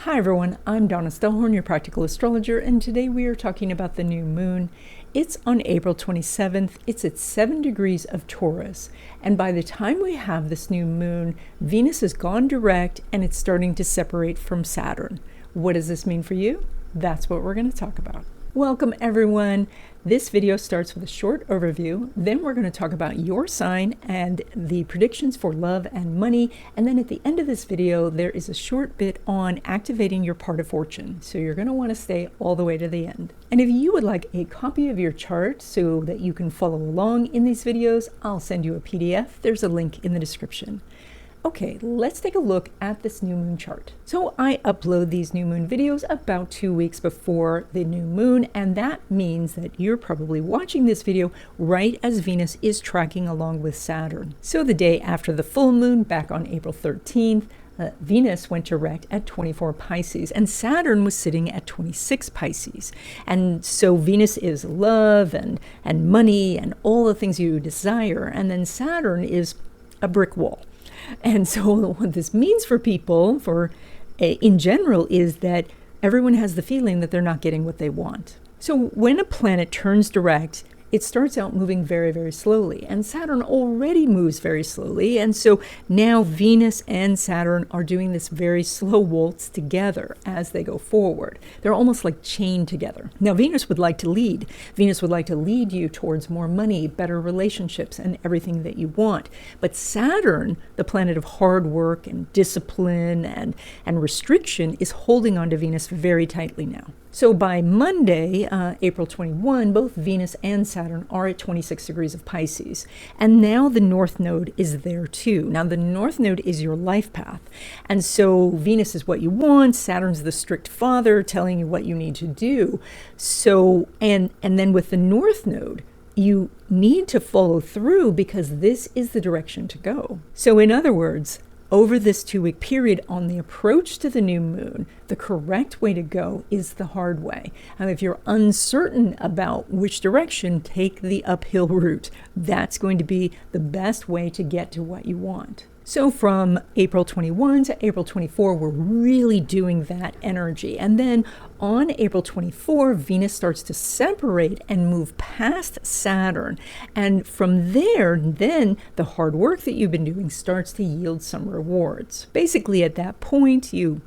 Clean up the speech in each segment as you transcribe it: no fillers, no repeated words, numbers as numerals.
Hi everyone, I'm Donna Stellhorn, your practical astrologer, and today we are talking about the new moon. It's on April 27th. It's at 7 degrees of Taurus, and by the time we have this new moon, Venus has gone direct and it's starting to separate from Saturn. What does this mean for you? That's what we're going to talk about. Welcome everyone. This video starts with a short overview, then we're going to talk about your sign and the predictions for love and money, and then at the end of this video there is a short bit on activating your part of fortune, so you're going to want to stay all the way to the end. And if you would like a copy of your chart so that you can follow along in these videos, I'll send you a PDF. There's a link in the description. Okay, let's take a look at this new moon chart. So I upload these new moon videos about 2 weeks before the new moon, and that means that you're probably watching this video right as Venus is tracking along with Saturn. So the day after the full moon, back on April 13th, Venus went direct at 24 Pisces and Saturn was sitting at 26 Pisces. And so Venus is love and money and all the things you desire, and then Saturn is a brick wall. And so what this means for people, in general, is that everyone has the feeling that they're not getting what they want. So when a planet turns direct, it starts out moving very, very slowly, and Saturn already moves very slowly, and so now Venus and Saturn are doing this very slow waltz together as they go forward. They're almost like chained together. Now Venus would like to lead. Venus would like to lead you towards more money, better relationships, and everything that you want. But Saturn, the planet of hard work and discipline and restriction, is holding on to Venus very tightly now. So by Monday, April 21, both Venus and Saturn are at 26 degrees of Pisces. And now the North Node is there too. Now the North Node is your life path. And so Venus is what you want. Saturn's the strict father telling you what you need to do. So, and then with the North Node, you need to follow through because this is the direction to go. So in other words, over this 2-week period on the approach to the new moon, the correct way to go is the hard way. And if you're uncertain about which direction, take the uphill route. That's going to be the best way to get to what you want. So from April 21 to April 24, we're really doing that energy. And then on April 24, Venus starts to separate and move past Saturn. And from there, then the hard work that you've been doing starts to yield some rewards. Basically, at that point, you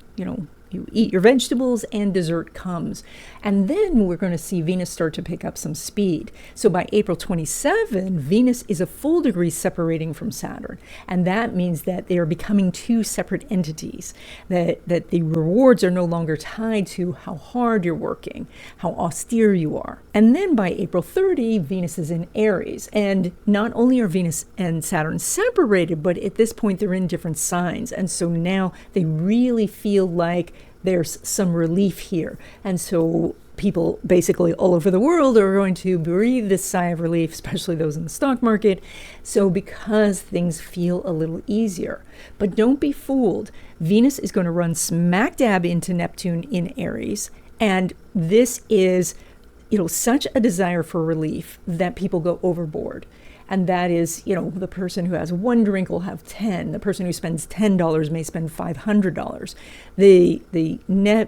eat your vegetables and dessert comes. And then we're going to see Venus start to pick up some speed. So by April 27, Venus is a full degree separating from Saturn. And that means that they are becoming two separate entities, that the rewards are no longer tied to how hard you're working, how austere you are. And then by April 30, Venus is in Aries. And not only are Venus and Saturn separated, but at this point they're in different signs. And so now they really feel like there's some relief here. And so people basically all over the world are going to breathe this sigh of relief, especially those in the stock market. So because things feel a little easier. But don't be fooled. Venus is going to run smack dab into Neptune in Aries. And this is, such a desire for relief that people go overboard. And that is, the person who has one drink will have 10. The person who spends $10 may spend $500. The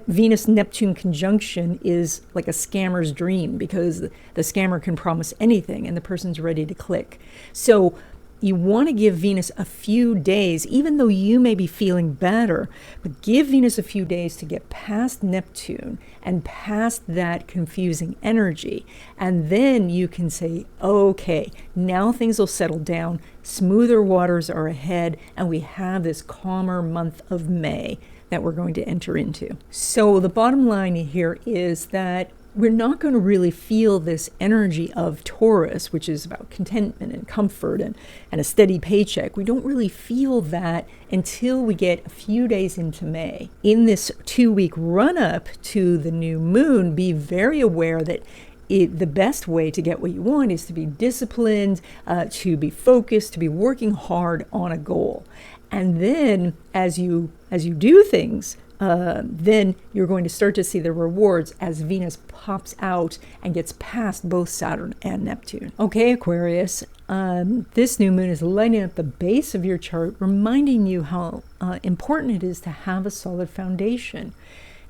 Venus-Neptune conjunction is like a scammer's dream because the scammer can promise anything and the person's ready to click. So you want to give Venus a few days, even though you may be feeling better, but give Venus a few days to get past Neptune and past that confusing energy. And then you can say, okay, now things will settle down, smoother waters are ahead, and we have this calmer month of May that we're going to enter into. So the bottom line here is that we're not going to really feel this energy of Taurus, which is about contentment and comfort and a steady paycheck. We don't really feel that until we get a few days into May. In this 2-week run-up to the new moon, be very aware that the best way to get what you want is to be disciplined, to be focused, to be working hard on a goal. And then as you do things, then you're going to start to see the rewards as Venus pops out and gets past both Saturn and Neptune. Okay, Aquarius, this new moon is lighting up the base of your chart, reminding you how important it is to have a solid foundation.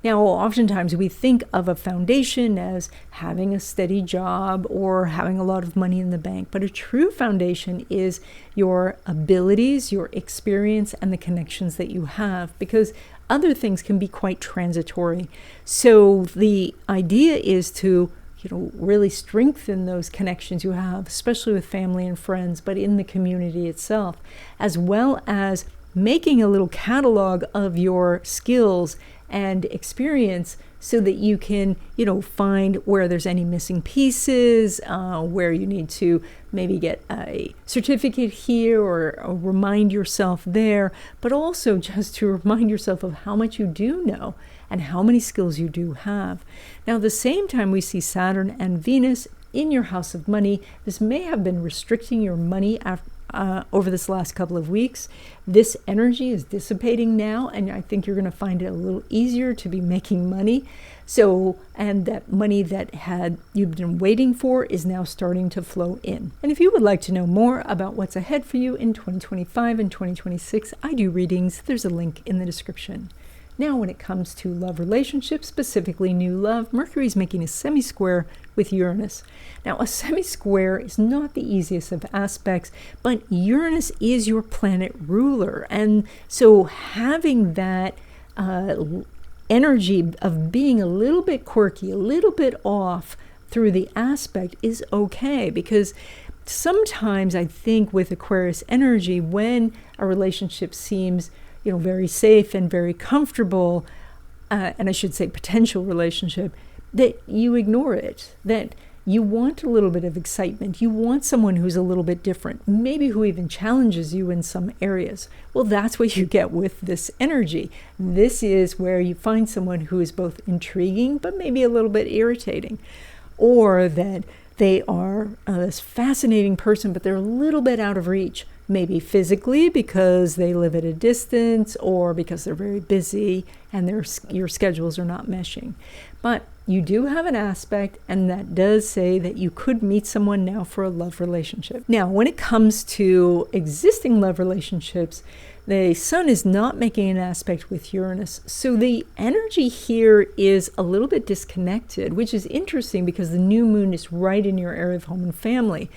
Now, oftentimes we think of a foundation as having a steady job or having a lot of money in the bank, but a true foundation is your abilities, your experience, and the connections that you have, because other things can be quite transitory. So the idea is to really strengthen those connections you have, especially with family and friends, but in the community itself, as well as making a little catalog of your skills and experience so that you can, find where there's any missing pieces, where you need to maybe get a certificate here or remind yourself there, but also just to remind yourself of how much you do know and how many skills you do have. Now, at the same time, we see Saturn and Venus in your house of money. This may have been restricting your money over this last couple of weeks. This energy is dissipating now, and I think you're going to find it a little easier to be making money. So, and that money that you've been waiting for is now starting to flow in. And if you would like to know more about what's ahead for you in 2025 and 2026, I do readings. There's a link in the description. Now, when it comes to love relationships, specifically new love, Mercury is making a semi-square with Uranus. Now, a semi-square is not the easiest of aspects, but Uranus is your planet ruler. And so having that energy of being a little bit quirky, a little bit off through the aspect is okay, because sometimes I think with Aquarius energy, when a relationship seems very safe and very comfortable, and I should say potential relationship, that you ignore it, that you want a little bit of excitement. You want someone who's a little bit different, maybe who even challenges you in some areas. Well, that's what you get with this energy. This is where you find someone who is both intriguing, but maybe a little bit irritating, or that they are this fascinating person, but they're a little bit out of reach. Maybe physically because they live at a distance, or because they're very busy and your schedules are not meshing. But you do have an aspect, and that does say that you could meet someone now for a love relationship. Now, when it comes to existing love relationships, the Sun is not making an aspect with Uranus. So the energy here is a little bit disconnected, which is interesting because the new moon is right in your area of home and family.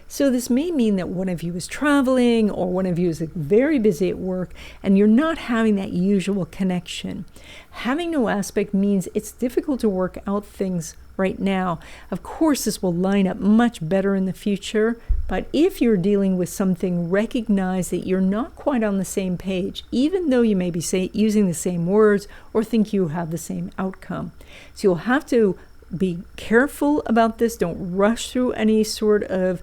So this may mean that one of you is traveling, or one of you is very busy at work, and you're not having that usual connection. Having no aspect means it's difficult to work out things right now. Of course, this will line up much better in the future, but if you're dealing with something, recognize that you're not quite on the same page, even though you may be using the same words or think you have the same outcome. So you'll have to be careful about this. Don't rush through any sort of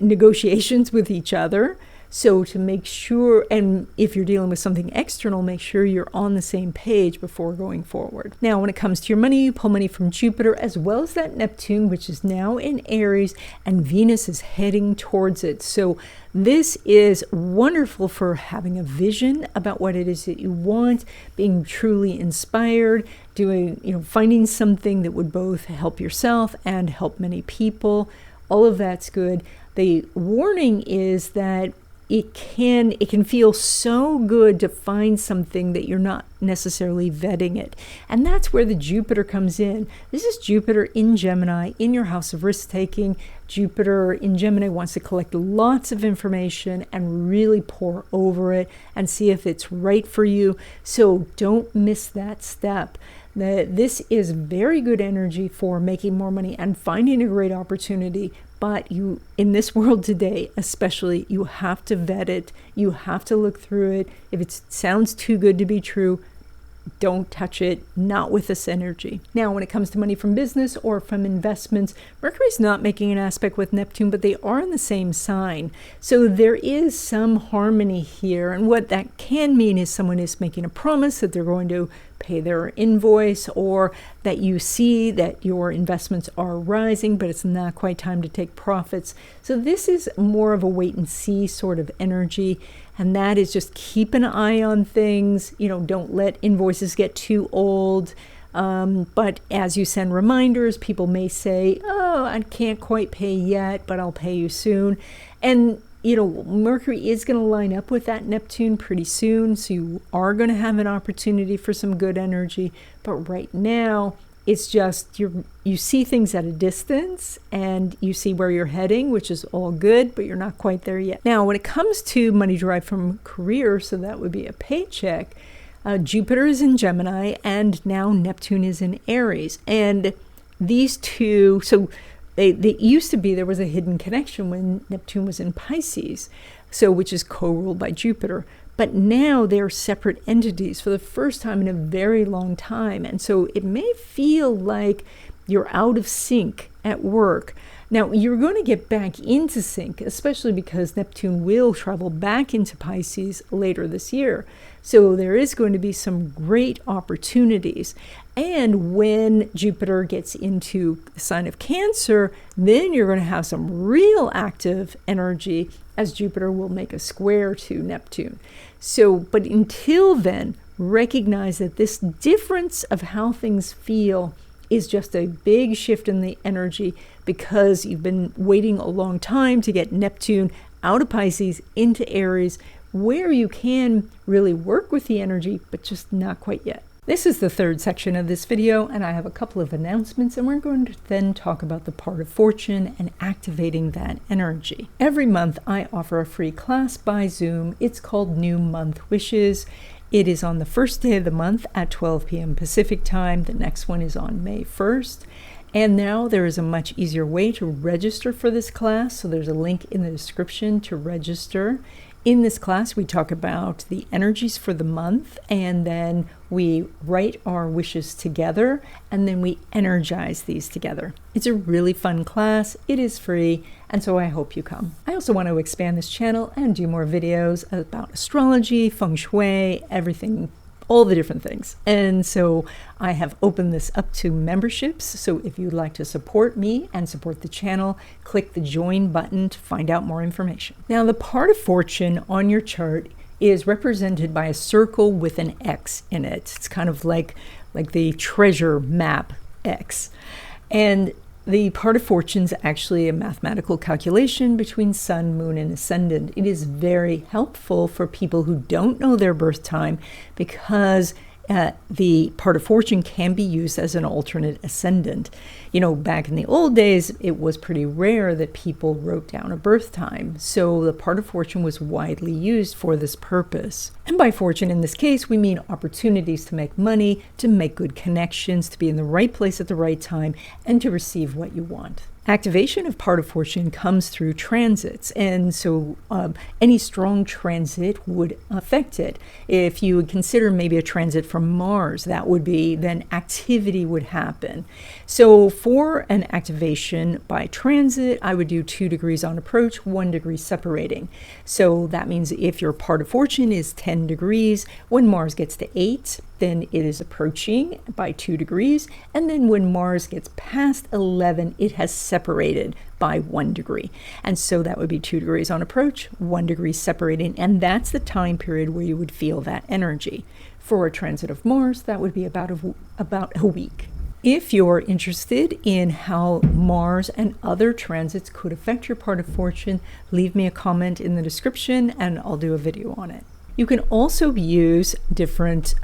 negotiations with each other. So to make sure, and if you're dealing with something external, make sure you're on the same page before going forward. Now, when it comes to your money, you pull money from Jupiter, as well as that Neptune, which is now in Aries, and Venus is heading towards it. So this is wonderful for having a vision about what it is that you want, being truly inspired, finding something that would both help yourself and help many people. All of that's good. The warning is that it can feel so good to find something that you're not necessarily vetting it. And that's where the Jupiter comes in. This is Jupiter in Gemini, in your house of risk-taking. Jupiter in Gemini wants to collect lots of information and really pore over it and see if it's right for you. So don't miss that step. This is very good energy for making more money and finding a great opportunity. But in this world today, especially, you have to vet it. You have to look through it. If it sounds too good to be true, don't touch it, not with this energy. Now, when it comes to money from business or from investments, Mercury's not making an aspect with Neptune, but they are in the same sign. So there is some harmony here. And what that can mean is someone is making a promise that they're going to pay their invoice, or that you see that your investments are rising, but it's not quite time to take profits. So this is more of a wait and see sort of energy. and that is just keep an eye on things. Don't let invoices get too old. But as you send reminders, people may say, oh, I can't quite pay yet, but I'll pay you soon. And Mercury is going to line up with that Neptune pretty soon, so you are going to have an opportunity for some good energy. But right now, it's just you see things at a distance and you see where you're heading, which is all good, but you're not quite there yet. Now, when it comes to money derived from career, so that would be a paycheck, Jupiter is in Gemini and now Neptune is in Aries. And these two, so they used to be, there was a hidden connection when Neptune was in Pisces, which is co-ruled by Jupiter. But now they're separate entities for the first time in a very long time. And so it may feel like you're out of sync at work. Now, you're going to get back into sync, especially because Neptune will travel back into Pisces later this year. So there is going to be some great opportunities. And when Jupiter gets into the sign of Cancer, then you're going to have some real active energy, as Jupiter will make a square to Neptune. But until then, recognize that this difference of how things feel is just a big shift in the energy, because you've been waiting a long time to get Neptune out of Pisces into Aries, where you can really work with the energy, but just not quite yet. This is the third section of this video, and I have a couple of announcements, and we're going to then talk about the part of fortune and activating that energy. Every month, I offer a free class by Zoom. It's called New Month Wishes. It is on the first day of the month at 12 p.m. Pacific time. The next one is on May 1st. And now there is a much easier way to register for this class, so there's a link in the description to register. In this class, we talk about the energies for the month, and then we write our wishes together, and then we energize these together. It's a really fun class. It is free, and so I hope you come. I also want to expand this channel and do more videos about astrology, feng shui, everything, all the different things. And so I have opened this up to memberships. So if you'd like to support me and support the channel, click the join button to find out more information. Now, the part of fortune on your chart is represented by a circle with an X in it. It's kind of like the treasure map X. And the part of fortune is actually a mathematical calculation between sun, moon, and ascendant. It is very helpful for people who don't know their birth time, because the part of fortune can be used as an alternate ascendant. Back in the old days, it was pretty rare that people wrote down a birth time. So the part of fortune was widely used for this purpose. And by fortune in this case, we mean opportunities to make money, to make good connections, to be in the right place at the right time, and to receive what you want. Activation of part of fortune comes through transits, and so any strong transit would affect it. If you would consider maybe a transit from Mars, that would be, then activity would happen. So for an activation by transit, I would do 2 degrees on approach, 1 degree separating. So that means if your part of fortune is 10 degrees, when Mars gets to 8, then it is approaching by 2 degrees. And then when Mars gets past 11, it has separated by 1 degree. And so that would be 2 degrees on approach, 1 degree separating. And that's the time period where you would feel that energy. For a transit of Mars, that would be about a week. If you're interested in how Mars and other transits could affect your part of fortune, leave me a comment in the description and I'll do a video on it. You can also use different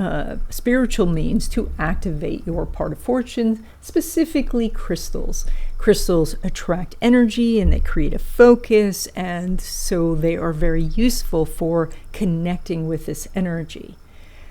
spiritual means to activate your part of fortune, specifically crystals. Crystals attract energy and they create a focus, and so they are very useful for connecting with this energy.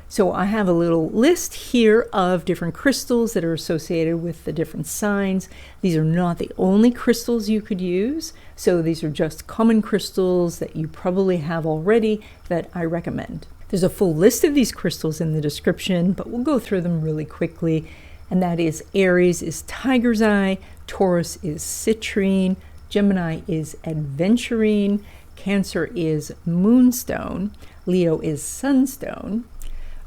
So I have a little list here of different crystals that are associated with the different signs. These are not the only crystals you could use. So these are just common crystals that you probably have already that I recommend. There's a full list of these crystals in the description, but we'll go through them really quickly. And that is Aries is tiger's eye, Taurus is citrine, Gemini is adventurine, Cancer is moonstone, Leo is sunstone,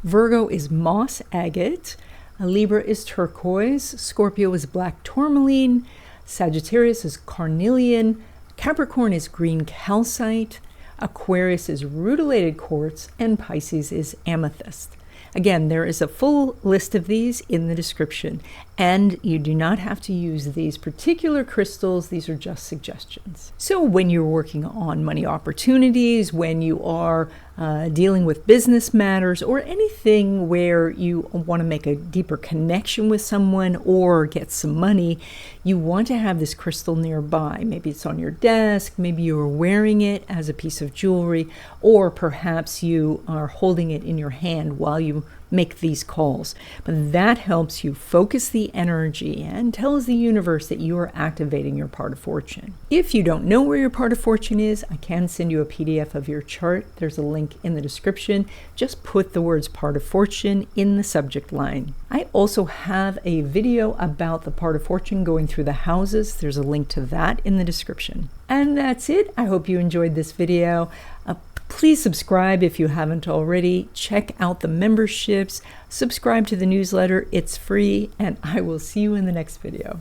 Virgo is moss agate, Libra is turquoise, Scorpio is black tourmaline, Sagittarius is carnelian, Capricorn is green calcite, Aquarius is rutilated quartz, and Pisces is amethyst. Again, there is a full list of these in the description, and you do not have to use these particular crystals. These are just suggestions. So when you're working on money opportunities, when you are dealing with business matters, or anything where you want to make a deeper connection with someone or get some money, you want to have this crystal nearby. Maybe it's on your desk, maybe you are wearing it as a piece of jewelry, or perhaps you are holding it in your hand while you make these calls. But that helps you focus the energy and tells the universe that you are activating your part of fortune. If you don't know where your part of fortune is, I can send you a PDF of your chart. There's a link in the description. Just put the words part of fortune in the subject line. I also have a video about the part of fortune going through the houses. There's a link to that in the description. And that's it. I hope you enjoyed this video. Please subscribe if you haven't already. Check out the memberships. Subscribe to the newsletter. It's free, and I will see you in the next video.